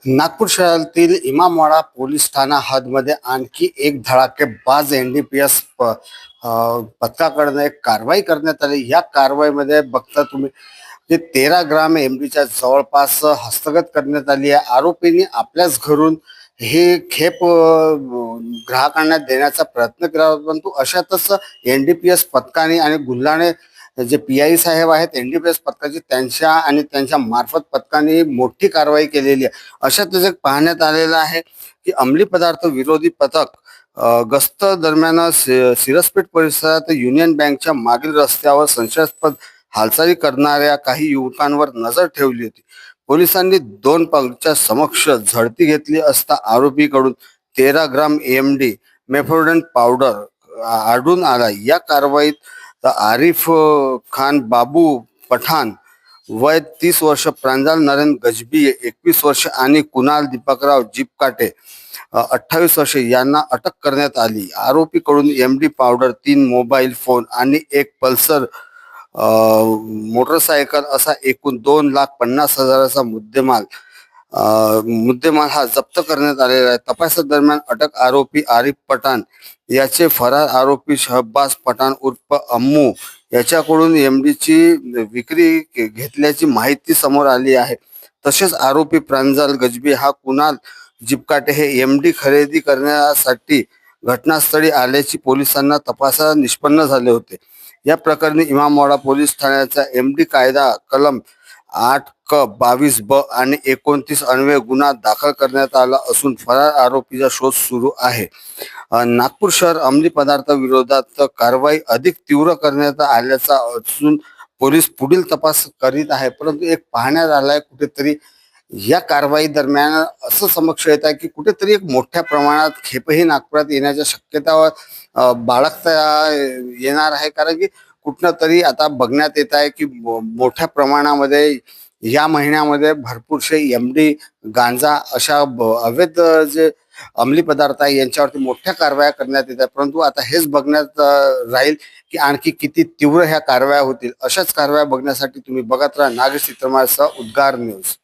नागपूर शहरातील इमामवाडा पोलीस ठाणा हदमध्ये आणखी एक धडाकेबाज एनडीपीएस पथकाकडून एक कारवाई करण्यात आली। या कारवाईमध्ये बघता तुम्ही ते 13 ग्राम एमडीच्या जवळपास हस्तगत करण्यात आली आहे। आरोपींनी आपल्याच घरून हे खेप ग्राहकांना देण्याचा प्रयत्न केला होता, परंतु अशातच एनडीपीएस पथकाने आणि गुल्हाणे जे पीआय साहेब आहेत एनडीपीएस पथकाची त्यांच्या मार्फत पथकाने मोठी कारवाई केलेली आहे। अशातच एक पाहण्यात आलेलं आहे की अंमली पदार्थ विरोधी पथक गस्त दरम्यान सिरसपेठ परिसरात युनियन बँकच्या मागील रस्त्यावर संशयास्पद हालचाली करणाऱ्या काही युवकांवर नजर ठेवली होती। पोलिसांनी 2 पंक्तीच्या समक्ष झडती घेतली असता आरोपीकडून 13 ग्राम एमडी मेफोडन पावडर आढळून आला। या कारवाईत आरिफ खान बाबू पठाण वय 30 वर्ष, प्रांजल नरेंद्र गजबी 21 वर्ष आणि कुणाल दीपकराव जीपकाटे 28 वर्ष यांना अटक करण्यात आली। आरोपीकडून एमडी पावडर, 3 मोबाईल फोन आणि एक पल्सर मोटरसायकल असा एकूण 2,50,000चा मुद्देमाल हा जप्त करण्यात आलेला आहे। तपासादरम्यान अटक आरोपी आरिफ पठाण याचे फरार आरोपी शहबाज पठाण उर्फ अम्मू याच्याकडून एमडीची विक्री घेतल्याची माहिती समोर आली आहे। तसेच आरोपी प्रांजल गजबी हा कुणाल जीपकाटे हे एमडी खरेदी करण्यासाठी घटनास्थळी आल्याची पोलिसांना तपासात निष्पन्न झाले होते। या प्रकरणी इमामवाडा पोलीस ठाण्याचा एमडी कायदा कलम 8(क)22(ब) आणि 29 अन्वये गुन्हा दाखल करण्यात आला असून फरार आरोपीचा शोध सुरू आहे। नागपूर शहर अंमली पदार्थाविरोधात कारवाई अधिक तीव्र करण्यात आल्याचा असून पोलीस पुढील तपास करीत आहे। परंतु एक पाहण्यात आलाय कुठेतरी या कारवाई दरम्यान असं समक्ष येत आहे की कुठेतरी एक मोठ्या प्रमाणात खेपही नागपुरात येण्याच्या शक्यता बाळगता येणार आहे, कारण की कुठनं तरी आता बघण्यात येत आहे की मोठ्या प्रमाणामध्ये या महिन्यामध्ये भरपूरसे एमडी, गांजा अशा अवैध जे अंमली पदार्थ आहे यांच्यावरती मोठ्या कारवाया करण्यात येत आहे। परंतु आता हेच बघण्यात राहील की आणखी किती तीव्र ह्या कारवाया होतील। अशाच कारवाया बघण्यासाठी तुम्ही बघत राहा नागेश चित्रमाळसह उद्गार न्यूज।